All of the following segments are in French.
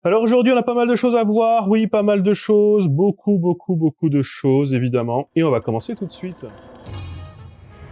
Alors aujourd'hui, on a pas mal de choses à voir, oui, pas mal de choses, beaucoup de choses, évidemment. Et on va commencer tout de suite.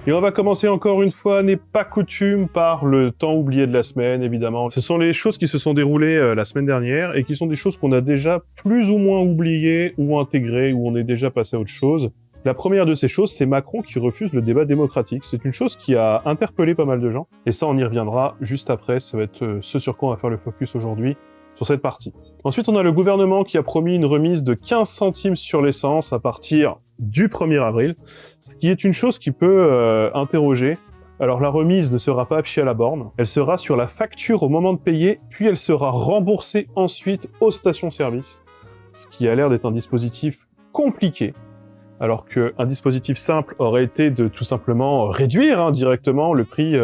Et on va commencer encore une fois, n'est pas coutume, par le temps oublié de la semaine, évidemment. Ce sont les choses qui se sont déroulées la semaine dernière, et qui sont des choses qu'on a déjà plus ou moins oubliées, ou intégrées, ou on est déjà passé à autre chose. La première de ces choses, c'est Macron qui refuse le débat démocratique. C'est une chose qui a interpellé pas mal de gens, et ça, on y reviendra juste après. Ça va être ce sur quoi on va faire le focus aujourd'hui, sur cette partie. Ensuite, on a le gouvernement qui a promis une remise de 15 centimes sur l'essence à partir du 1er avril, ce qui est une chose qui peut interroger. Alors la remise ne sera pas affichée à la borne, elle sera sur la facture au moment de payer, puis elle sera remboursée ensuite aux stations-service, ce qui a l'air d'être un dispositif compliqué, alors qu'un dispositif simple aurait été de tout simplement réduire directement le prix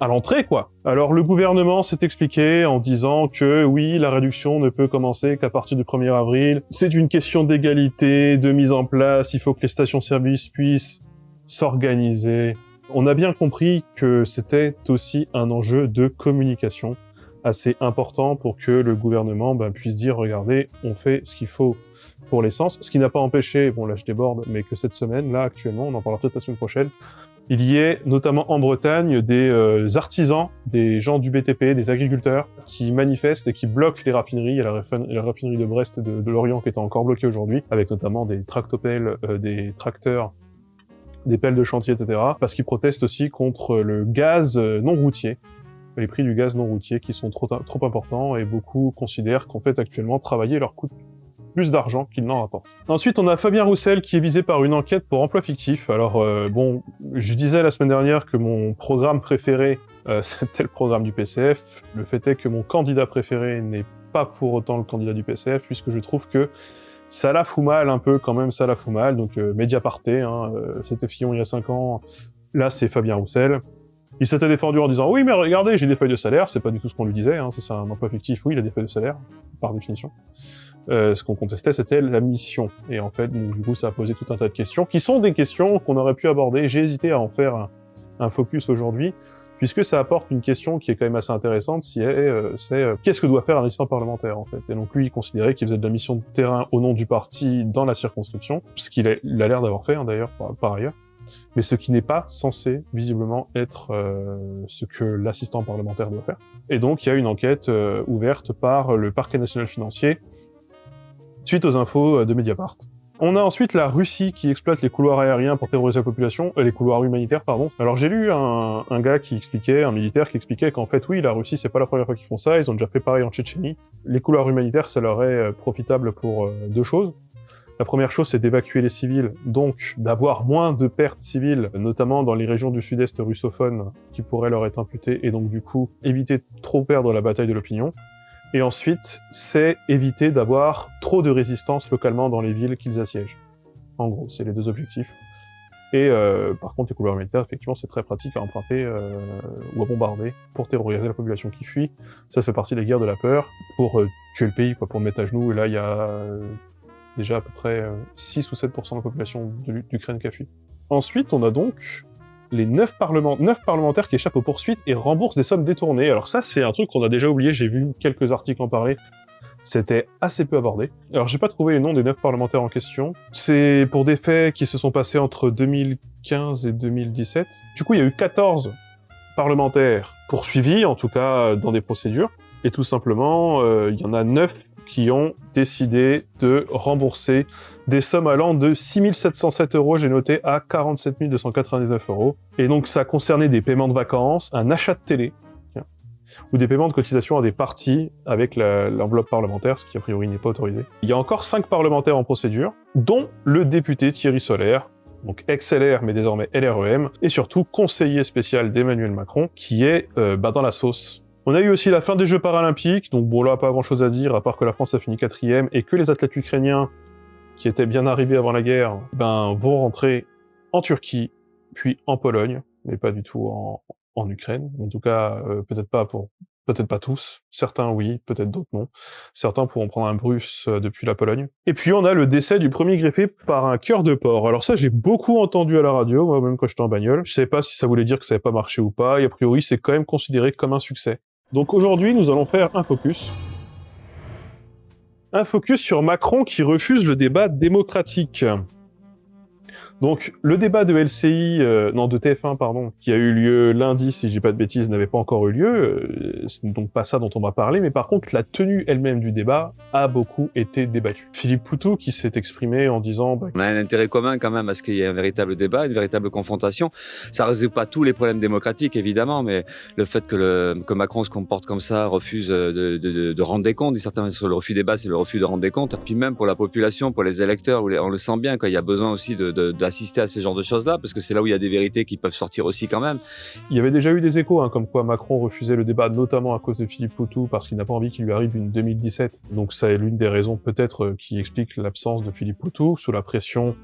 à l'entrée, quoi. Alors le gouvernement s'est expliqué en disant que oui, la réduction ne peut commencer qu'à partir du 1er avril. C'est une question d'égalité, de mise en place, il faut que les stations-service puissent s'organiser. On a bien compris que c'était aussi un enjeu de communication assez important pour que le gouvernement puisse dire, regardez, on fait ce qu'il faut pour l'essence, ce qui n'a pas empêché, bon là je déborde, mais que cette semaine, là actuellement, on en parlera peut-être la semaine prochaine, il y ait notamment en Bretagne des artisans, des gens du BTP, des agriculteurs qui manifestent et qui bloquent les raffineries. Il y a la raffinerie de Brest et de Lorient qui est encore bloquée aujourd'hui, avec notamment des tractopelles, des tracteurs, des pelles de chantier, etc. Parce qu'ils protestent aussi contre le gaz non routier, les prix du gaz non routier qui sont trop importants, et beaucoup considèrent qu'en fait actuellement travailler leur coûte plus d'argent qu'il n'en rapporte. Ensuite, on a Fabien Roussel qui est visé par une enquête pour emploi fictif. Alors, bon, je disais la semaine dernière que mon programme préféré, c'était le programme du PCF. Le fait est que mon candidat préféré n'est pas pour autant le candidat du PCF, puisque je trouve que ça la fout mal un peu, quand même, ça la fout mal. Donc, Mediaparté, c'était Fillon il y a 5 ans, là c'est Fabien Roussel. Il s'était défendu en disant « Oui, mais regardez, j'ai des feuilles de salaire », c'est pas du tout ce qu'on lui disait, si c'est un emploi fictif, oui, il a des feuilles de salaire, par définition. Ce qu'on contestait, c'était la mission. Et en fait, du coup, ça a posé tout un tas de questions, qui sont des questions qu'on aurait pu aborder. J'ai hésité à en faire un focus aujourd'hui, puisque ça apporte une question qui est quand même assez intéressante, c'est qu'est-ce que doit faire un assistant parlementaire, en fait. Et donc lui, il considérait qu'il faisait de la mission de terrain au nom du parti dans la circonscription, ce qu'il a l'air d'avoir fait, d'ailleurs, par ailleurs, mais ce qui n'est pas censé, visiblement, être ce que l'assistant parlementaire doit faire. Et donc, il y a une enquête ouverte par le Parquet national financier, suite aux infos de Mediapart. On a ensuite la Russie qui exploite les couloirs aériens pour terroriser la population, les couloirs humanitaires, pardon. Alors j'ai lu un gars qui expliquait, un militaire qui expliquait qu'en fait oui, la Russie c'est pas la première fois qu'ils font ça, ils ont déjà fait pareil en Tchétchénie. Les couloirs humanitaires, ça leur est profitable pour deux choses. La première chose, c'est d'évacuer les civils, donc d'avoir moins de pertes civiles, notamment dans les régions du sud-est russophones qui pourraient leur être imputées, et donc du coup éviter de trop perdre la bataille de l'opinion. Et ensuite, c'est éviter d'avoir trop de résistance localement dans les villes qu'ils assiègent. En gros, c'est les deux objectifs. Et par contre, les couloirs humanitaires, effectivement, c'est très pratique à emprunter ou à bombarder pour terroriser la population qui fuit. Ça fait partie des guerres de la peur, pour tuer le pays, pour le mettre à genoux. Et là, il y a déjà à peu près 6 ou 7% de la population d'Ukraine qui a fui. Ensuite, on a donc les 9 parlementaires qui échappent aux poursuites et remboursent des sommes détournées. Alors ça, c'est un truc qu'on a déjà oublié, j'ai vu quelques articles en parler. C'était assez peu abordé. Alors j'ai pas trouvé les noms des 9 parlementaires en question. C'est pour des faits qui se sont passés entre 2015 et 2017. Du coup, il y a eu 14 parlementaires poursuivis, en tout cas dans des procédures. Et tout simplement, il y en a 9 qui ont décidé de rembourser des sommes allant de 6 707 €, j'ai noté, à 47 299 €. Et donc ça concernait des paiements de vacances, un achat de télé, ou des paiements de cotisation à des partis avec l'enveloppe parlementaire, ce qui a priori n'est pas autorisé. Il y a encore 5 parlementaires en procédure, dont le député Thierry Solaire, donc ex-LR mais désormais LREM, et surtout conseiller spécial d'Emmanuel Macron, qui est dans la sauce. On a eu aussi la fin des Jeux paralympiques, donc bon là pas grand chose à dire, à part que la France a fini 4e, et que les athlètes ukrainiens, qui étaient bien arrivés avant la guerre, vont rentrer en Turquie, puis en Pologne, mais pas du tout en Ukraine. En tout cas, peut-être pas tous. Certains oui, peut-être d'autres non. Certains pourront prendre un bus depuis la Pologne. Et puis on a le décès du premier greffé par un cœur de porc. Alors ça, je l'ai beaucoup entendu à la radio, moi même quand j'étais en bagnole. Je sais pas si ça voulait dire que ça n'avait pas marché ou pas, et a priori c'est quand même considéré comme un succès. Donc aujourd'hui, nous allons faire un focus Un focus sur Macron qui refuse le débat démocratique. Donc, le débat de de TF1, pardon, qui a eu lieu lundi, si je dis pas de bêtises, n'avait pas encore eu lieu. C'est donc pas ça dont on va parler, mais par contre, la tenue elle-même du débat a beaucoup été débattue. Philippe Poutou, qui s'est exprimé en disant... On a un intérêt commun quand même à ce qu'il y ait un véritable débat, une véritable confrontation. Ça résout pas tous les problèmes démocratiques, évidemment, mais le fait que Macron se comporte comme ça, refuse de rendre des comptes, d'une certaine manière, sur le refus débat, c'est le refus de rendre des comptes. Puis même pour la population, pour les électeurs, on le sent bien, il y a besoin aussi d'assister à ces genres de choses-là, parce que c'est là où il y a des vérités qui peuvent sortir aussi quand même. Il y avait déjà eu des échos, comme quoi Macron refusait le débat, notamment à cause de Philippe Poutou, parce qu'il n'a pas envie qu'il lui arrive une 2017. Donc ça est l'une des raisons peut-être qui explique l'absence de Philippe Poutou, sous la pression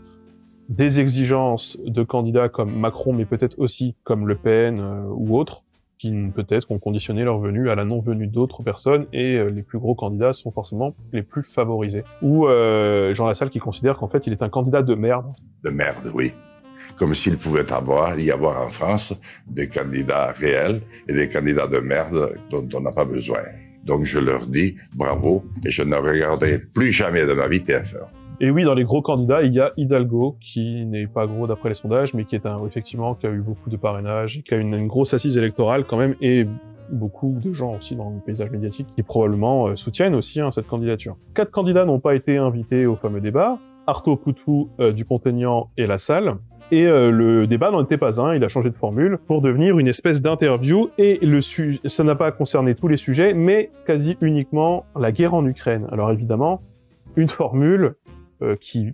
des exigences de candidats comme Macron, mais peut-être aussi comme Le Pen ou autres, qui peut-être ont conditionné leur venue à la non-venue d'autres personnes, et les plus gros candidats sont forcément les plus favorisés. Ou Jean Lassalle qui considère qu'en fait il est un candidat de merde. De merde, oui. Comme s'il pouvait y avoir en France des candidats réels et des candidats de merde dont on n'a pas besoin. Donc je leur dis bravo, et je ne regarderai plus jamais de ma vie TF1. Et oui, dans les gros candidats, il y a Hidalgo, qui n'est pas gros d'après les sondages, mais qui est effectivement, qui a eu beaucoup de parrainage, qui a une grosse assise électorale quand même, et beaucoup de gens aussi dans le paysage médiatique qui probablement soutiennent aussi cette candidature. 4 candidats n'ont pas été invités au fameux débat, Artaud, Poutou, Dupont-Aignan et Lassalle. Et le débat n'en était pas un, il a changé de formule pour devenir une espèce d'interview, et ça n'a pas concerné tous les sujets, mais quasi uniquement la guerre en Ukraine. Alors évidemment, une formule qui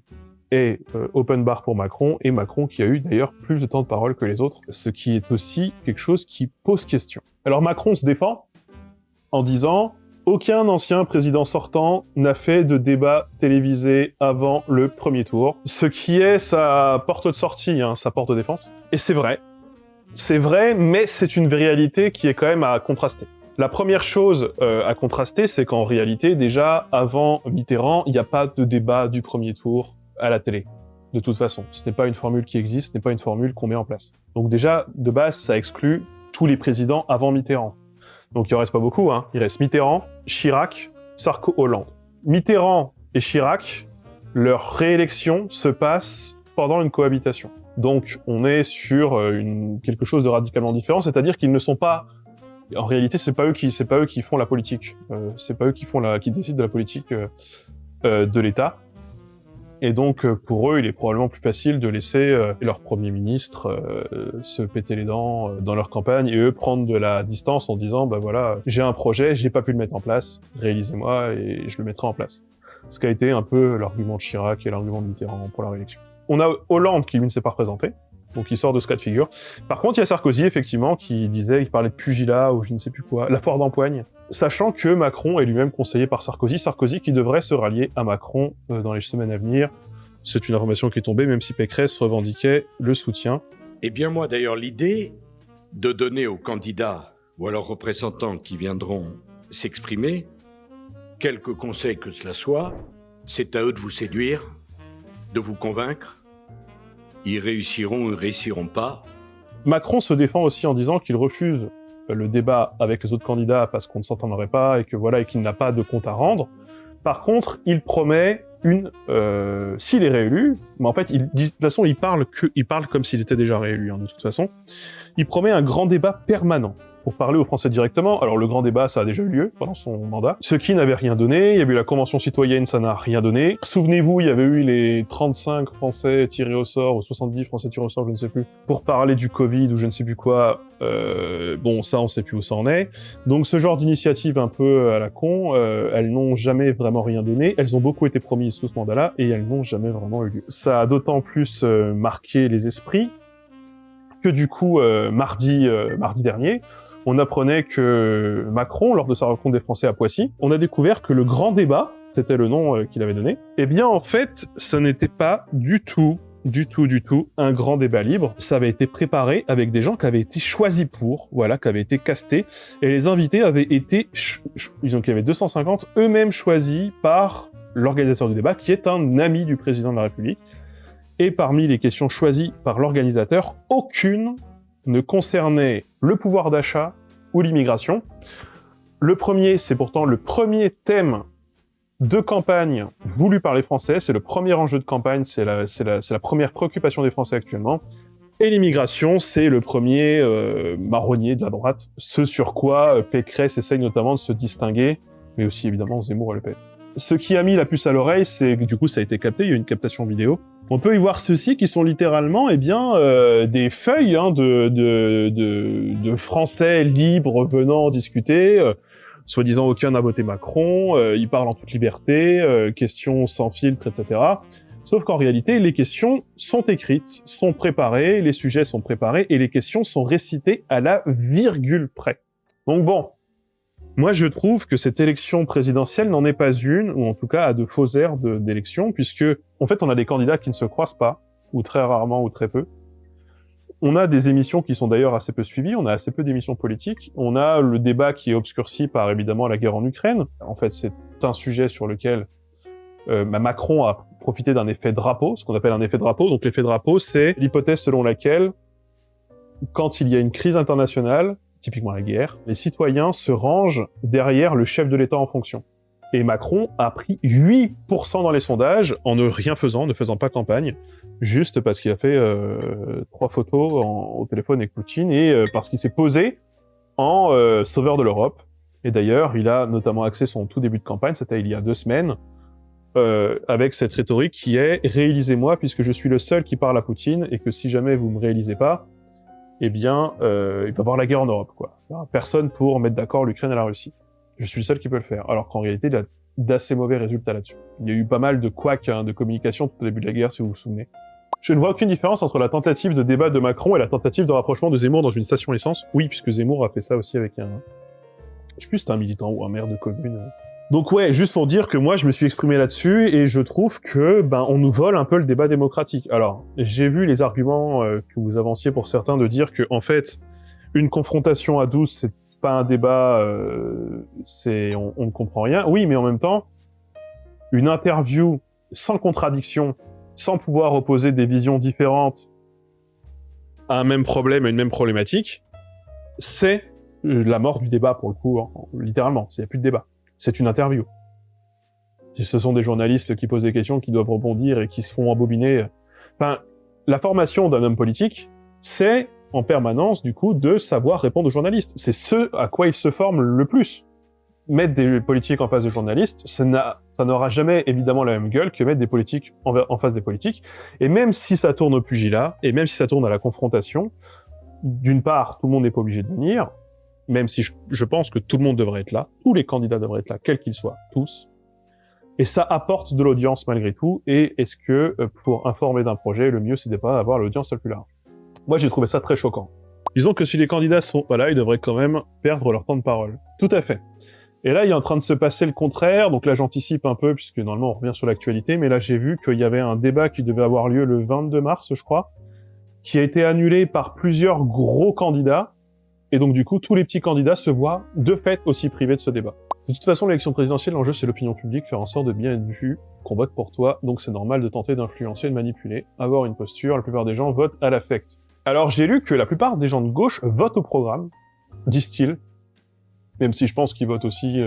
est open bar pour Macron, et Macron qui a eu d'ailleurs plus de temps de parole que les autres, ce qui est aussi quelque chose qui pose question. Alors Macron se défend en disant « Aucun ancien président sortant n'a fait de débat télévisé avant le premier tour », ce qui est sa porte de sortie, sa porte de défense. Et c'est vrai, mais c'est une réalité qui est quand même à contraster. La première chose à contraster, c'est qu'en réalité, déjà, avant Mitterrand, il n'y a pas de débat du premier tour à la télé. De toute façon, ce n'est pas une formule qui existe, ce n'est pas une formule qu'on met en place. Donc déjà, de base, ça exclut tous les présidents avant Mitterrand. Donc il en reste pas beaucoup, Il reste Mitterrand, Chirac, Sarko, Hollande. Mitterrand et Chirac, leur réélection se passe pendant une cohabitation. Donc on est sur quelque chose de radicalement différent, c'est-à-dire qu'ils ne sont pas... En réalité, c'est pas eux qui font la politique. C'est pas eux qui décident de la politique de l'État. Et donc, pour eux, il est probablement plus facile de laisser leur Premier ministre se péter les dents dans leur campagne, et eux prendre de la distance en disant, bah voilà, j'ai un projet, j'ai pas pu le mettre en place, réalisez-moi et je le mettrai en place. Ce qui a été un peu l'argument de Chirac et l'argument de Mitterrand pour la réélection. On a Hollande qui, lui, ne s'est pas représenté. Donc il sort de ce cas de figure. Par contre, il y a Sarkozy, effectivement, il parlait de pugilat ou je ne sais plus quoi, la foire d'empoigne, sachant que Macron est lui-même conseillé par Sarkozy qui devrait se rallier à Macron dans les semaines à venir. C'est une information qui est tombée, même si Pécresse revendiquait le soutien. Eh bien moi, d'ailleurs, l'idée de donner aux candidats ou à leurs représentants qui viendront s'exprimer, quelques conseils que cela soit, c'est à eux de vous séduire, de vous convaincre. Ils réussiront ou ils réussiront pas. Macron se défend aussi en disant qu'il refuse le débat avec les autres candidats parce qu'on ne s'entendrait pas et qu'il n'a pas de compte à rendre. Par contre, il promet s'il est réélu, mais en fait, de toute façon, il parle comme s'il était déjà réélu, de toute façon. Il promet un grand débat permanent pour parler aux Français directement. Alors le grand débat, ça a déjà eu lieu pendant son mandat, ce qui n'avait rien donné. Il y a eu la Convention citoyenne, ça n'a rien donné. Souvenez-vous, il y avait eu les 35 Français tirés au sort, ou 70 Français tirés au sort, je ne sais plus, pour parler du Covid ou je ne sais plus quoi. Bon, ça, on sait plus où ça en est. Donc ce genre d'initiative un peu à la con, elles n'ont jamais vraiment rien donné. Elles ont beaucoup été promises sous ce mandat-là, et elles n'ont jamais vraiment eu lieu. Ça a d'autant plus marqué les esprits que du coup, mardi dernier, on apprenait que Macron, lors de sa rencontre des Français à Poissy, on a découvert que le grand débat, c'était le nom qu'il avait donné, eh bien en fait, ça n'était pas du tout un grand débat libre. Ça avait été préparé avec des gens qui avaient été choisis pour, qui avaient été castés, et les invités avaient été, il y avait 250, eux-mêmes choisis par l'organisateur du débat, qui est un ami du président de la République. Et parmi les questions choisies par l'organisateur, aucune ne concernait le pouvoir d'achat ou l'immigration. Le premier, c'est pourtant le premier thème de campagne voulu par les Français. C'est le premier enjeu de campagne, c'est la première préoccupation des Français actuellement. Et l'immigration, c'est le premier marronnier de la droite. Ce sur quoi Pécresse essaye notamment de se distinguer, mais aussi évidemment Zemmour et Le Pen. Ce qui a mis la puce à l'oreille, c'est que du coup ça a été capté, il y a eu une captation vidéo. On peut y voir ceux-ci qui sont littéralement des feuilles de Français libres venant discuter, soi-disant aucun n'a voté Macron, ils parlent en toute liberté, questions sans filtre, etc. Sauf qu'en réalité, les questions sont écrites, sont préparées, les sujets sont préparés et les questions sont récitées à la virgule près. Donc bon, moi je trouve que cette élection présidentielle n'en est pas une, ou en tout cas a de faux airs d'élection, puisque en fait on a des candidats qui ne se croisent pas, ou très rarement, ou très peu. On a des émissions qui sont d'ailleurs assez peu suivies, on a assez peu d'émissions politiques, on a le débat qui est obscurci par évidemment la guerre en Ukraine. En fait c'est un sujet sur lequel Macron a profité d'un effet drapeau, ce qu'on appelle un effet drapeau. Donc l'effet drapeau, c'est l'hypothèse selon laquelle, quand il y a une crise internationale, typiquement la guerre, les citoyens se rangent derrière le chef de l'État en fonction. Et Macron a pris 8% dans les sondages en ne rien faisant, ne faisant pas campagne, juste parce qu'il a fait 3 photos au téléphone avec Poutine et parce qu'il s'est posé en sauveur de l'Europe. Et d'ailleurs, il a notamment axé son tout début de campagne, c'était il y a 2 semaines, avec cette rhétorique qui est « réalisez-moi puisque je suis le seul qui parle à Poutine et que si jamais vous me réalisez pas, eh bien, il va y avoir la guerre en Europe, quoi. Il y aura personne pour mettre d'accord l'Ukraine et la Russie. Je suis le seul qui peut le faire. » Alors qu'en réalité, il a d'assez mauvais résultats là-dessus. Il y a eu pas mal de couacs de communication tout au début de la guerre, si vous vous souvenez. Je ne vois aucune différence entre la tentative de débat de Macron et la tentative de rapprochement de Zemmour dans une station essence. Oui, puisque Zemmour a fait ça aussi avec je sais plus si c'était un militant ou un maire de commune. Donc ouais, juste pour dire que moi je me suis exprimé là-dessus et je trouve que on nous vole un peu le débat démocratique. Alors, j'ai vu les arguments que vous avanciez pour certains de dire que en fait, une confrontation à 12 c'est pas un débat, on ne comprend rien. Oui, mais en même temps, une interview sans contradiction, sans pouvoir opposer des visions différentes à un même problème, à une même problématique, c'est la mort du débat pour le coup, littéralement. Il n'y a plus de débat. C'est une interview. Si ce sont des journalistes qui posent des questions, qui doivent rebondir et qui se font embobiner... Enfin, la formation d'un homme politique, c'est en permanence, du coup, de savoir répondre aux journalistes. C'est ce à quoi il se forme le plus. Mettre des politiques en face de journalistes, ça n'aura jamais, évidemment, la même gueule que mettre des politiques en face des politiques. Et même si ça tourne au pugilat, et même si ça tourne à la confrontation, d'une part, tout le monde n'est pas obligé de venir, même si je pense que tout le monde devrait être là, tous les candidats devraient être là, quels qu'ils soient, tous. Et ça apporte de l'audience malgré tout, et est-ce que, pour informer d'un projet, le mieux c'est de pas avoir l'audience la plus large. Moi j'ai trouvé ça très choquant. Disons que si les candidats sont pas là, ils devraient quand même perdre leur temps de parole. Tout à fait. Et là, il est en train de se passer le contraire, donc là j'anticipe un peu, puisque normalement on revient sur l'actualité, mais là j'ai vu qu'il y avait un débat qui devait avoir lieu le 22 mars, je crois, qui a été annulé par plusieurs gros candidats, et donc du coup, tous les petits candidats se voient de fait aussi privés de ce débat. De toute façon, l'élection présidentielle, l'enjeu c'est l'opinion publique, faire en sorte de bien être vu, qu'on vote pour toi, donc c'est normal de tenter d'influencer, de manipuler, avoir une posture, la plupart des gens votent à l'affect. Alors j'ai lu que la plupart des gens de gauche votent au programme, disent-ils, même si je pense qu'ils votent aussi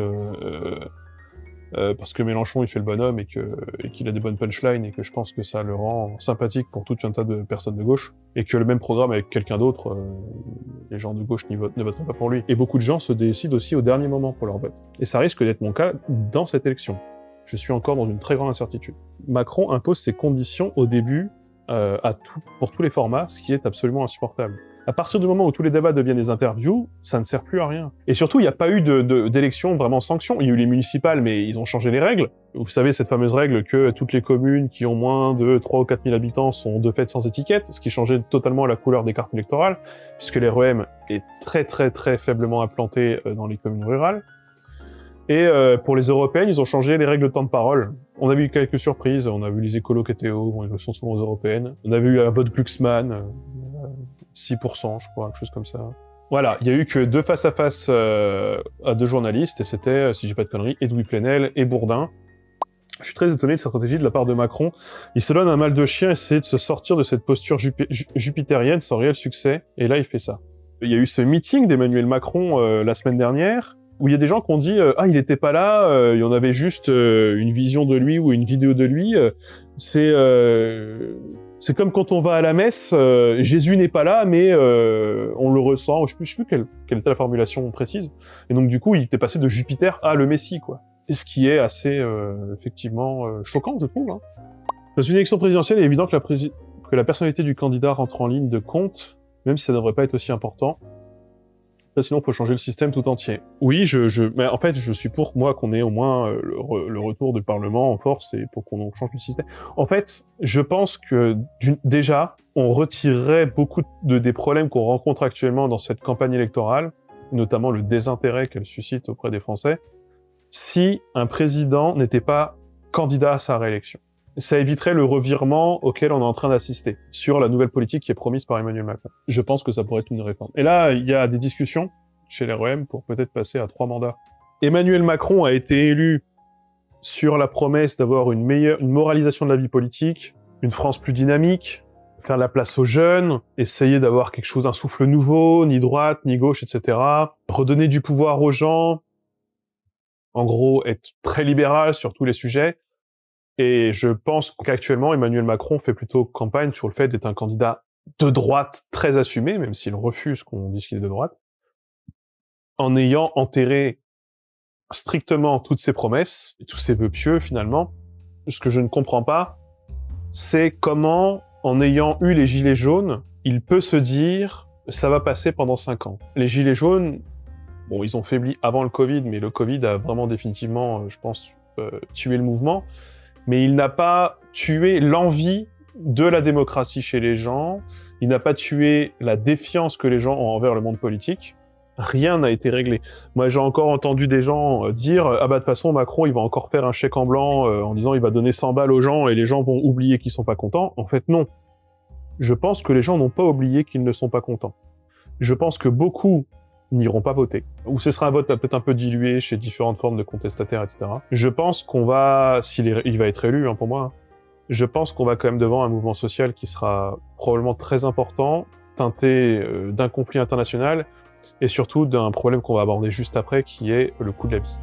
parce que Mélenchon il fait le bonhomme et qu'il a des bonnes punchlines et que je pense que ça le rend sympathique pour tout un tas de personnes de gauche, et que le même programme avec quelqu'un d'autre, les gens de gauche ne voteraient pas pour lui. Et beaucoup de gens se décident aussi au dernier moment pour leur vote. Et ça risque d'être mon cas dans cette élection. Je suis encore dans une très grande incertitude. Macron impose ses conditions au début pour tous les formats, ce qui est absolument insupportable. À partir du moment où tous les débats deviennent des interviews, ça ne sert plus à rien. Et surtout, il n'y a pas eu d'élection vraiment sanction. Il y a eu les municipales, mais ils ont changé les règles. Vous savez, cette fameuse règle que toutes les communes qui ont moins de 3 ou 4 000 habitants sont de fait sans étiquette, ce qui changeait totalement la couleur des cartes électorales, puisque les REM est très très très faiblement implanté dans les communes rurales. Et pour les européennes, ils ont changé les règles de temps de parole. On a vu quelques surprises, on a vu les écolos qui étaient hauts, ils sont souvent aux européennes. On a vu un vote Glucksmann, 6%, je crois, quelque chose comme ça. Voilà, il y a eu que 2 face-à-face à 2 journalistes, et c'était, si j'ai pas de conneries, Edoui Plenel et Bourdin. Je suis très étonné de cette stratégie de la part de Macron. Il se donne un mal de chien, essayer de se sortir de cette posture jupitérienne sans réel succès, et là il fait ça. Il y a eu ce meeting d'Emmanuel Macron la semaine dernière, où il y a des gens qui ont dit ah, il était pas là, il y en avait juste une vision de lui ou une vidéo de lui. C'est comme quand on va à la messe, Jésus n'est pas là, mais on le ressent. Je sais plus quelle était la formulation précise. Et donc du coup, il était passé de Jupiter à le Messie, quoi. Et ce qui est assez effectivement choquant, je trouve. Hein. Dans une élection présidentielle, il est évident que la personnalité du candidat rentre en ligne de compte, même si ça ne devrait pas être aussi important. Là, sinon, il faut changer le système tout entier. Oui, mais en fait, je suis pour, moi, qu'on ait au moins le retour du Parlement en force et pour qu'on change le système. En fait, je pense que, déjà, on retirerait beaucoup des problèmes qu'on rencontre actuellement dans cette campagne électorale, notamment le désintérêt qu'elle suscite auprès des Français, si un président n'était pas candidat à sa réélection. Ça éviterait le revirement auquel on est en train d'assister sur la nouvelle politique qui est promise par Emmanuel Macron. Je pense que ça pourrait être une réforme. Et là, il y a des discussions chez l'REM pour peut-être passer à 3 mandats. Emmanuel Macron a été élu sur la promesse d'avoir une moralisation de la vie politique, une France plus dynamique, faire la place aux jeunes, essayer d'avoir quelque chose, un souffle nouveau, ni droite, ni gauche, etc. Redonner du pouvoir aux gens, en gros, être très libéral sur tous les sujets. Et je pense qu'actuellement, Emmanuel Macron fait plutôt campagne sur le fait d'être un candidat de droite très assumé, même s'il refuse qu'on dise qu'il est de droite, en ayant enterré strictement toutes ses promesses, et tous ses vœux pieux finalement. Ce que je ne comprends pas, c'est comment, en ayant eu les gilets jaunes, il peut se dire « ça va passer pendant 5 ans ». Les gilets jaunes, bon, ils ont faibli avant le Covid, mais le Covid a vraiment définitivement, je pense, tué le mouvement. Mais il n'a pas tué l'envie de la démocratie chez les gens, il n'a pas tué la défiance que les gens ont envers le monde politique. Rien n'a été réglé. Moi, j'ai encore entendu des gens dire « Ah bah de toute façon, Macron, il va encore faire un chèque en blanc en disant il va donner 100 balles aux gens et les gens vont oublier qu'ils sont pas contents. » En fait, non. Je pense que les gens n'ont pas oublié qu'ils ne sont pas contents. Je pense que beaucoup n'iront pas voter. Ou ce sera un vote peut-être un peu dilué chez différentes formes de contestataires, etc. Je pense qu'on va, il va être élu, hein, pour moi, hein, je pense qu'on va quand même devant un mouvement social qui sera probablement très important, teinté d'un conflit international, et surtout d'un problème qu'on va aborder juste après, qui est le coût de la vie.